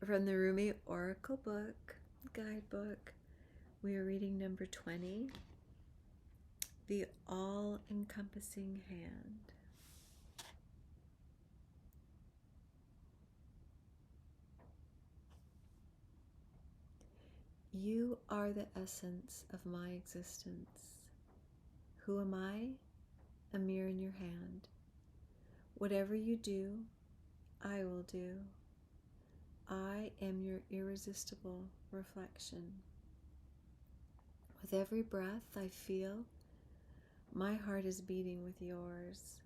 From the Rumi Oracle book, guidebook, we are reading number 20, the All-Encompassing Hand. You are the essence of my existence. Who am I? A mirror in your hand. Whatever you do, I will do. I am your irresistible reflection. With every breath I feel, my heart is beating with yours.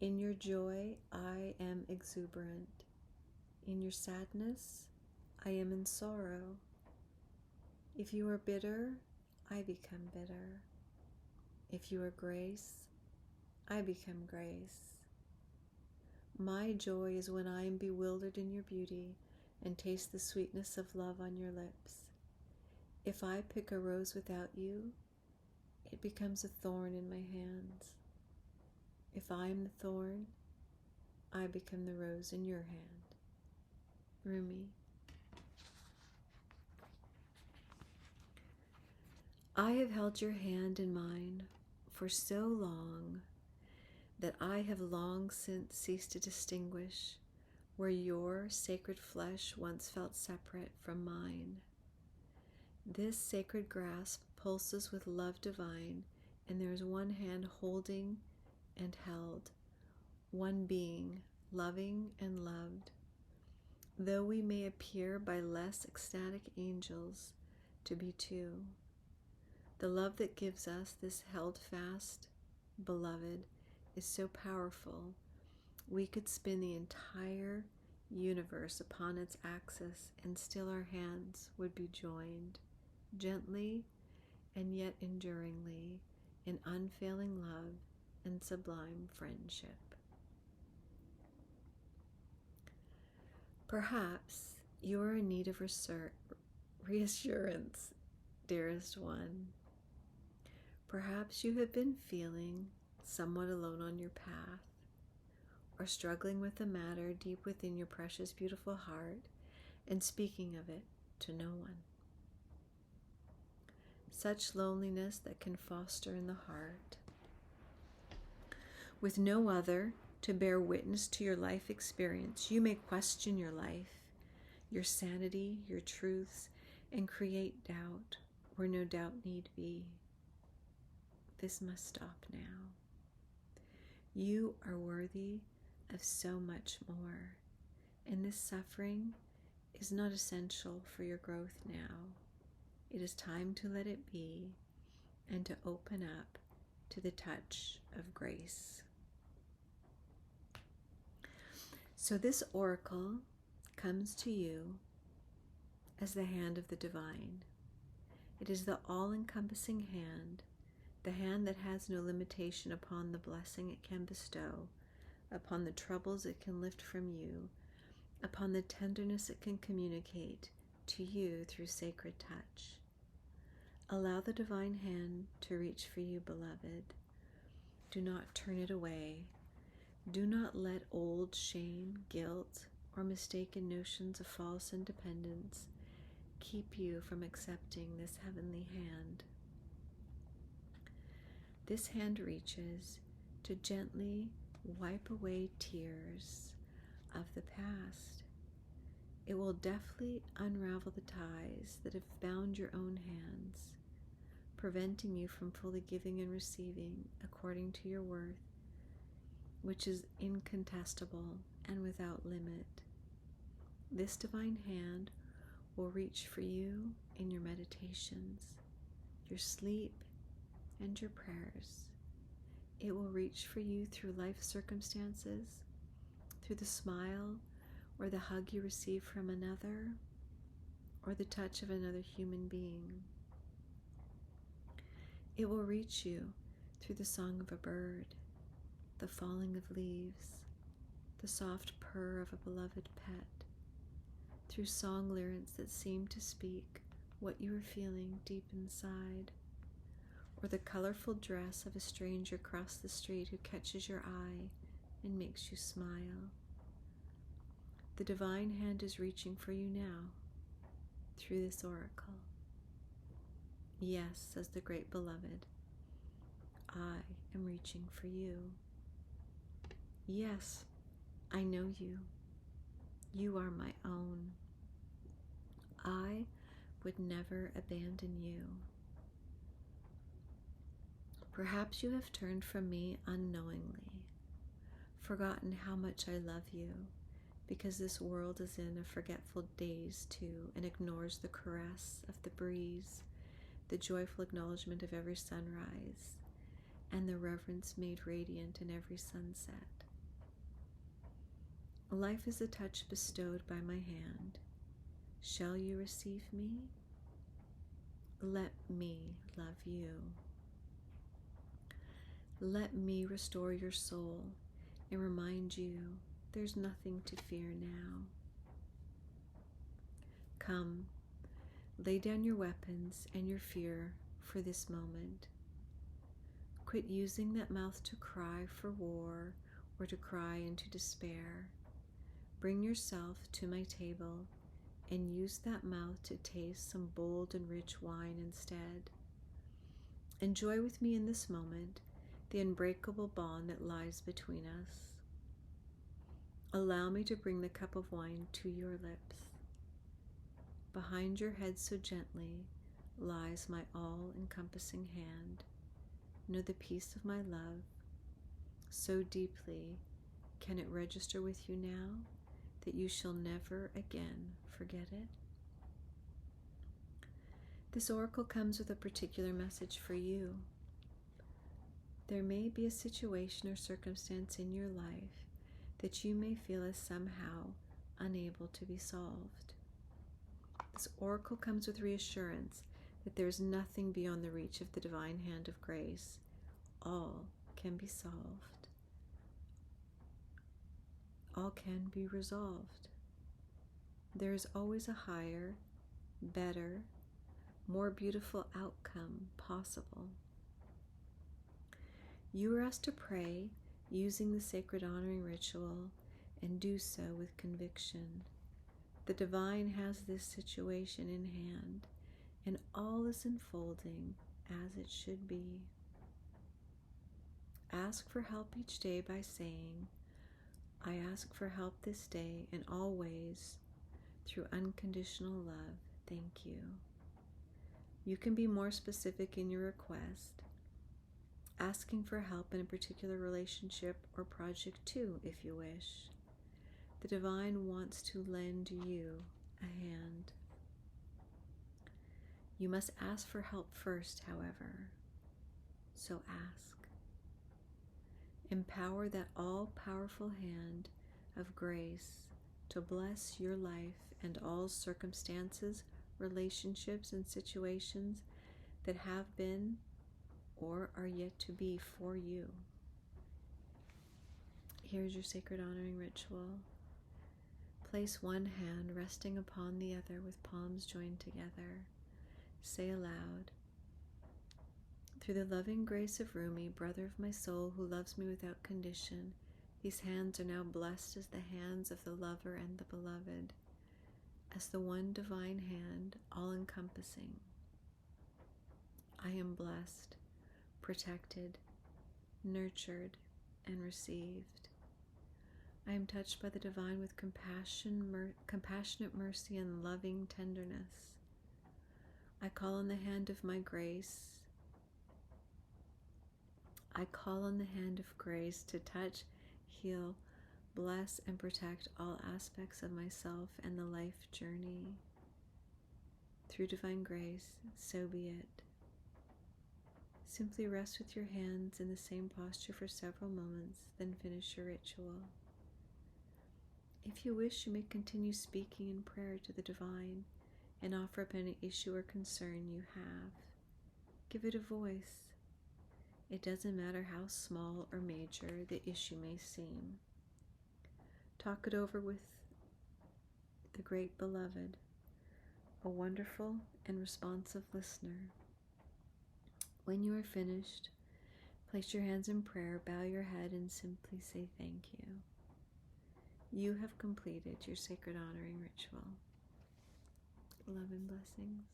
In your joy, I am exuberant. In your sadness, I am in sorrow. If you are bitter, I become bitter. If you are grace, I become grace. My joy is when I am bewildered in your beauty and taste the sweetness of love on your lips. If I pick a rose without you, it becomes a thorn in my hands. If I am the thorn, I become the rose in your hand. Rumi. I have held your hand in mine for so long that I have long since ceased to distinguish where your sacred flesh once felt separate from mine. This sacred grasp pulses with love divine, and there is one hand holding and held, one being, loving and loved. Though we may appear by less ecstatic angels to be two, the love that gives us this held fast, beloved, is so powerful, we could spin the entire universe upon its axis and still our hands would be joined, gently and yet enduringly, in unfailing love and sublime friendship. Perhaps you are in need of reassurance, dearest one. Perhaps you have been feeling somewhat alone on your path, or struggling with a matter deep within your precious, beautiful heart, and speaking of it to no one. Such loneliness that can foster in the heart, with no other to bear witness to your life experience, you may question your life, your sanity, your truths, and create doubt where no doubt need be. This must stop now. You are worthy of so much more, and this suffering is not essential for your growth now. It is time to let it be and to open up to the touch of grace. So this oracle comes to you as the hand of the divine. It is the all-encompassing hand, the hand that has no limitation upon the blessing it can bestow, upon the troubles it can lift from you, upon the tenderness it can communicate to you through sacred touch. Allow the divine hand to reach for you, beloved. Do not turn it away. Do not let old shame, guilt, or mistaken notions of false independence keep you from accepting this heavenly hand. This hand reaches to gently wipe away tears of the past. It will deftly unravel the ties that have bound your own hands, preventing you from fully giving and receiving according to your worth, which is incontestable and without limit. This divine hand will reach for you in your meditations, your sleep, and your prayers. It will reach for you through life circumstances, through the smile or the hug you receive from another, or the touch of another human being. It will reach you through the song of a bird, the falling of leaves, the soft purr of a beloved pet, through song lyrics that seem to speak what you are feeling deep inside, or the colorful dress of a stranger across the street who catches your eye and makes you smile. The divine hand is reaching for you now through this oracle. Yes, says the great beloved, I am reaching for you. Yes, I know you. You are my own. I would never abandon you. Perhaps you have turned from me unknowingly, forgotten how much I love you, because this world is in a forgetful daze too, and ignores the caress of the breeze, the joyful acknowledgement of every sunrise, and the reverence made radiant in every sunset. Life is a touch bestowed by my hand. Shall you receive me? Let me love you. Let me restore your soul and remind you there's nothing to fear now. Come, lay down your weapons and your fear for this moment. Quit using that mouth to cry for war or to cry into despair. Bring yourself to my table and use that mouth to taste some bold and rich wine instead. Enjoy with me in this moment the unbreakable bond that lies between us. Allow me to bring the cup of wine to your lips. Behind your head so gently lies my all-encompassing hand. Know the peace of my love. So deeply can it register with you now that you shall never again forget it. This oracle comes with a particular message for you. There may be a situation or circumstance in your life that you may feel is somehow unable to be solved. This oracle comes with reassurance that there is nothing beyond the reach of the divine hand of grace. All can be solved. All can be resolved. There is always a higher, better, more beautiful outcome possible. You are asked to pray using the sacred honoring ritual and do so with conviction. The divine has this situation in hand, and all is unfolding as it should be. Ask for help each day by saying, I ask for help this day in all ways through unconditional love. Thank you. You can be more specific in your request, asking for help in a particular relationship or project too, if you wish. The divine wants to lend you a hand. You must ask for help first, however, so ask. Empower that all-powerful hand of grace to bless your life and all circumstances, relationships, and situations that have been or are yet to be for you. Here's your sacred honoring ritual. Place one hand resting upon the other with palms joined together. Say aloud, through the loving grace of Rumi, brother of my soul who loves me without condition, these hands are now blessed as the hands of the lover and the beloved, as the one divine hand, all-encompassing. I am blessed, protected, nurtured, and received. I am touched by the divine with compassionate mercy and loving tenderness. I call on the hand of my grace. I call on the hand of grace to touch, heal, bless, and protect all aspects of myself and the life journey. Through divine grace, so be it. Simply rest with your hands in the same posture for several moments, then finish your ritual. If you wish, you may continue speaking in prayer to the divine and offer up any issue or concern you have. Give it a voice. It doesn't matter how small or major the issue may seem. Talk it over with the great beloved, a wonderful and responsive listener. When you are finished, place your hands in prayer, bow your head, and simply say thank you. You have completed your sacred honoring ritual. Love and blessings.